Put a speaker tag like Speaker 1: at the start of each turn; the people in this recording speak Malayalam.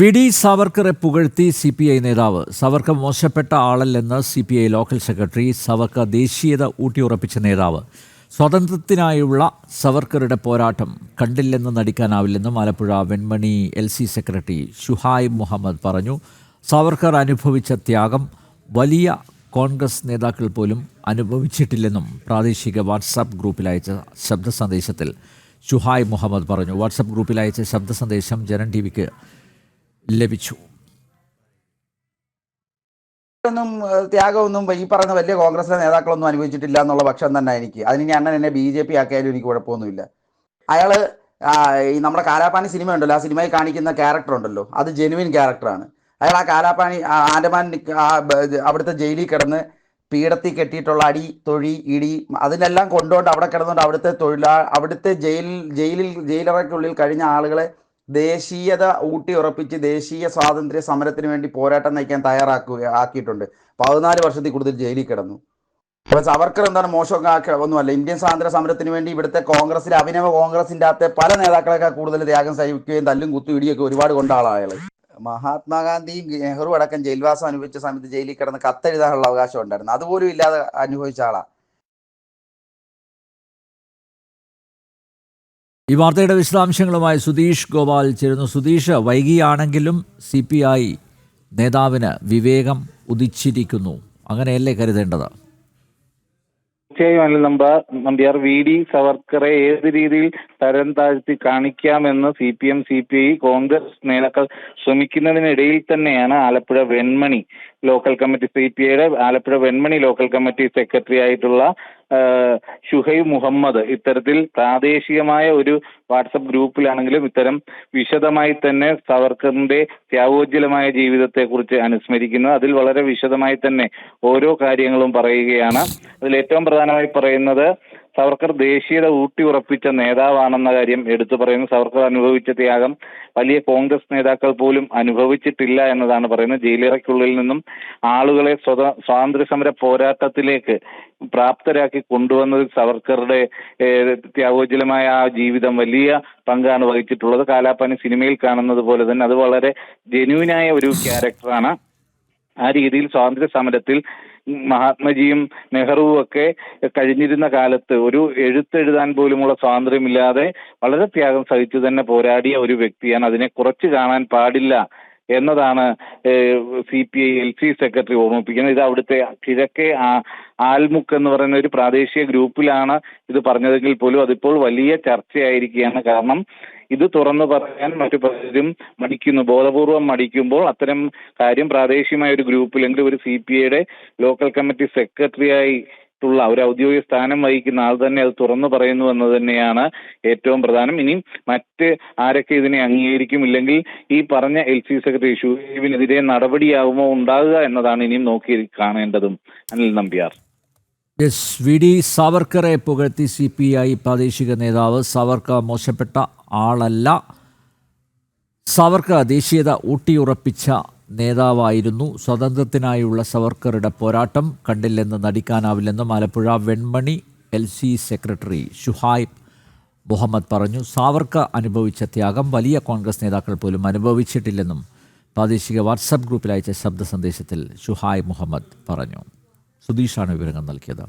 Speaker 1: വി ഡി സാവർക്കറെ പുകഴ്ത്തി CPI നേതാവ്. സാവർക്കർ മോശപ്പെട്ട ആളല്ലെന്ന് CPI ലോക്കൽ സെക്രട്ടറി. സാവർക്കർ ദേശീയത ഊട്ടിയുറപ്പിച്ച നേതാവ്. സ്വാതന്ത്ര്യത്തിനായുള്ള സാവർക്കറുടെ പോരാട്ടം കണ്ടില്ലെന്ന് നടിക്കാനാവില്ലെന്നും ആലപ്പുഴ വെൺമണി LC സെക്രട്ടറി ഷുഹൈബ് മുഹമ്മദ് പറഞ്ഞു. സാവർക്കർ അനുഭവിച്ച ത്യാഗം വലിയ കോൺഗ്രസ് നേതാക്കൾ പോലും അനുഭവിച്ചിട്ടില്ലെന്നും പ്രാദേശിക വാട്സാപ്പ് ഗ്രൂപ്പിൽ അയച്ച ശബ്ദ സന്ദേശത്തിൽ ഷുഹൈബ് മുഹമ്മദ് പറഞ്ഞു. വാട്സാപ്പ് ഗ്രൂപ്പിൽ അയച്ച ശബ്ദ സന്ദേശം ജനം TVക്ക് ലഭിച്ചു.
Speaker 2: ത്യാഗമൊന്നും ഈ പറഞ്ഞ വലിയ കോൺഗ്രസിലെ നേതാക്കളൊന്നും അനുഭവിച്ചിട്ടില്ല എന്നുള്ള പക്ഷം തന്നെ എനിക്ക്. അതിന് അണ്ണൻ എന്നെ BJP ആക്കിയാലും എനിക്ക് കുഴപ്പമൊന്നുമില്ല. അയാള് ഈ നമ്മുടെ കാലാപാനി സിനിമ ഉണ്ടല്ലോ, ആ സിനിമയിൽ കാണിക്കുന്ന ക്യാരക്ടർ ഉണ്ടല്ലോ, അത് ജെനുവിൻ ക്യാരക്ടറാണ്. അയാൾ ആ കാലാപാനി ആൻഡമാൻ അവിടുത്തെ ജയിലിൽ കിടന്ന് പീഠത്തിൽ കെട്ടിയിട്ടുള്ള അടി, തൊഴി, ഇടി അതിനെല്ലാം കൊണ്ടുകൊണ്ട് അവിടെ കിടന്നുകൊണ്ട് അവിടുത്തെ ജയിലറയ്ക്കുള്ളിൽ കഴിഞ്ഞ ആളുകളെ ദേശീയത ഊട്ടി ഉറപ്പിച്ച് ദേശീയ സ്വാതന്ത്ര്യ സമരത്തിന് വേണ്ടി പോരാട്ടം നയിക്കാൻ ആക്കിയിട്ടുണ്ട്. 14 വർഷത്തിൽ കൂടുതൽ ജയിലിൽ കിടന്നു. അപ്പോൾ സാവർക്കർ എന്താണ് മോശം ഒന്നുമല്ല. ഇന്ത്യൻ സ്വാതന്ത്ര്യ സമരത്തിന് വേണ്ടി ഇവിടുത്തെ കോൺഗ്രസിലെ അഭിനവ കോൺഗ്രസിൻ്റെ അകത്തെ പല നേതാക്കളെക്കാൾ കൂടുതൽ ത്യാഗം സഹിക്കുകയും തല്ലും കുത്തും ഇടിയൊക്കെ ഒരുപാട് കൊണ്ട ആളാണ് അയാൾ. മഹാത്മാഗാന്ധിയും നെഹ്റു അടക്കം ജയിൽവാസം അനുഭവിച്ച സമയത്ത് ജയിലിൽ കിടന്ന് കത്തെഴുതാനുള്ള അവകാശം ഉണ്ടായിരുന്നു. അതുപോലും ഇല്ലാതെ അനുഭവിച്ച ആളാണ്.
Speaker 1: ഈ വാർത്തയുടെ വിശദാംശങ്ങളുമായി സുധീഷ് ഗോപാൽ ചേരുന്നു. സുധീഷ്, വൈകിയാണെങ്കിലും CPI നേതാവിന് വിവേകം ഉദിച്ചിരിക്കുന്നു, അങ്ങനെയല്ലേ കരുതേണ്ടത്?
Speaker 3: തീർച്ചയായും അനിൽ നമ്പ്യാർ, VD സവർക്കറെ ഏത് രീതിയിൽ തരം താഴ്ത്തി കാണിക്കാമെന്ന് CPM, CPI, കോൺഗ്രസ് നേതാക്കൾ ശ്രമിക്കുന്നതിനിടയിൽ തന്നെയാണ് ആലപ്പുഴ വെൺമണി ലോക്കൽ കമ്മിറ്റി, CPIയുടെ Alappuzha Venmani local committee secretary ആയിട്ടുള്ള ഷുഹൈബ് മുഹമ്മദ് ഇത്തരത്തിൽ പ്രാദേശികമായ ഒരു വാട്സപ്പ് ഗ്രൂപ്പിലാണെങ്കിലും ഇത്തരം വിശദമായി തന്നെ സവർക്കറിന്റെ ത്യാഗോജ്വലമായ ജീവിതത്തെക്കുറിച്ച് അനുസ്മരിക്കുന്നു. അതിൽ വളരെ വിശദമായി തന്നെ ഓരോ കാര്യങ്ങളും പറയുകയാണ്. അതിൽ ഏറ്റവും പ്രധാനമായി പറയുന്നത് സവർക്കർ ദേശീയത ഊട്ടി ഉറപ്പിച്ച നേതാവാണെന്ന കാര്യം എടുത്തു പറയുന്നു. സവർക്കർ അനുഭവിച്ച ത്യാഗം വലിയ കോൺഗ്രസ് നേതാക്കൾ പോലും അനുഭവിച്ചിട്ടില്ല എന്നതാണ് പറയുന്നത്. ജയിലറയ്ക്കുള്ളിൽ നിന്നും ആളുകളെ സ്വാതന്ത്ര്യ സമര പോരാട്ടത്തിലേക്ക് പ്രാപ്തരാക്കി കൊണ്ടുവന്നതിൽ സവർക്കറുടെ ത്യാഗോജ്വലമായ ആ ജീവിതം വലിയ പങ്കാണ് വഹിച്ചിട്ടുള്ളത്. കാലാപാനി സിനിമയിൽ കാണുന്നത് പോലെ തന്നെ അത് വളരെ ജെന്യൂനായ ഒരു ക്യാരക്ടറാണ്. ആ രീതിയിൽ സ്വാതന്ത്ര്യ സമരത്തിൽ മഹാത്മജിയും നെഹ്റുവും ഒക്കെ കഴിഞ്ഞിരുന്ന കാലത്ത് ഒരു എഴുത്തെഴുതാൻ പോലുമുള്ള സ്വാതന്ത്ര്യമില്ലാതെ വളരെ ത്യാഗം സഹിച്ചു തന്നെ പോരാടിയ ഒരു വ്യക്തിയാണ്. അതിനെ കുറച്ച് കാണാൻ പാടില്ല എന്നതാണ് CPI LC സെക്രട്ടറി ഓർമ്മിപ്പിക്കുന്നത്. ഇത് അവിടുത്തെ കിഴക്കേ ആൽമുക്ക് എന്ന് പറയുന്ന ഒരു പ്രാദേശിക ഗ്രൂപ്പിലാണ് ഇത് പറഞ്ഞതെങ്കിൽ പോലും അതിപ്പോൾ വലിയ ചർച്ചയായിരിക്കുകയാണ്. കാരണം ഇത് തുറന്നു പറയാൻ മറ്റു പലരും മടിക്കുന്നു. ബോധപൂർവം മടിക്കുമ്പോൾ അത്തരം കാര്യം പ്രാദേശികമായ ഒരു ഗ്രൂപ്പിലെങ്കിലും ഒരു CPIയുടെ ലോക്കൽ കമ്മിറ്റി സെക്രട്ടറിയായി ഒരു ഔദ്യോഗിക സ്ഥാനം വഹിക്കുന്ന ആൾ തന്നെ അത് തുറന്നു പറയുന്നു എന്നത് തന്നെയാണ് ഏറ്റവും പ്രധാനം. ഇനിയും മറ്റ് ആരൊക്കെ ഇതിനെ അംഗീകരിക്കും, ഇല്ലെങ്കിൽ ഈ പറഞ്ഞ LC സെക്രട്ടറി ഷുഹൈബിനെതിരെ നടപടിയാകുമോ ഉണ്ടാകുക എന്നതാണ് ഇനിയും നോക്കി കാണേണ്ടതും. അനിൽ നമ്പ്യാർ.
Speaker 1: വി ഡി സാവർക്കറെ പുകഴ്ത്തി CPI പ്രാദേശിക നേതാവ്. സാവർക്കർ മോശപ്പെട്ട ആളല്ല, സാവർക്കർ ദേശീയത ഊട്ടിയുറപ്പിച്ച നേതാവായിരുന്നു. സ്വാതന്ത്ര്യത്തിനായുള്ള സാവർക്കറുടെ പോരാട്ടം കണ്ടില്ലെന്ന് നടിക്കാനാവില്ലെന്നും ആലപ്പുഴ വെൺമണി LC സെക്രട്ടറി ഷുഹൈബ് മുഹമ്മദ് പറഞ്ഞു. സാവർക്കർ അനുഭവിച്ച ത്യാഗം വലിയ കോൺഗ്രസ് നേതാക്കൾ പോലും അനുഭവിച്ചിട്ടില്ലെന്നും പ്രാദേശിക വാട്സാപ്പ് ഗ്രൂപ്പിൽ അയച്ച ശബ്ദ സന്ദേശത്തിൽ ഷുഹൈബ് മുഹമ്മദ് പറഞ്ഞു. സുധീഷാണ് വിവരങ്ങൾ നൽകിയത്.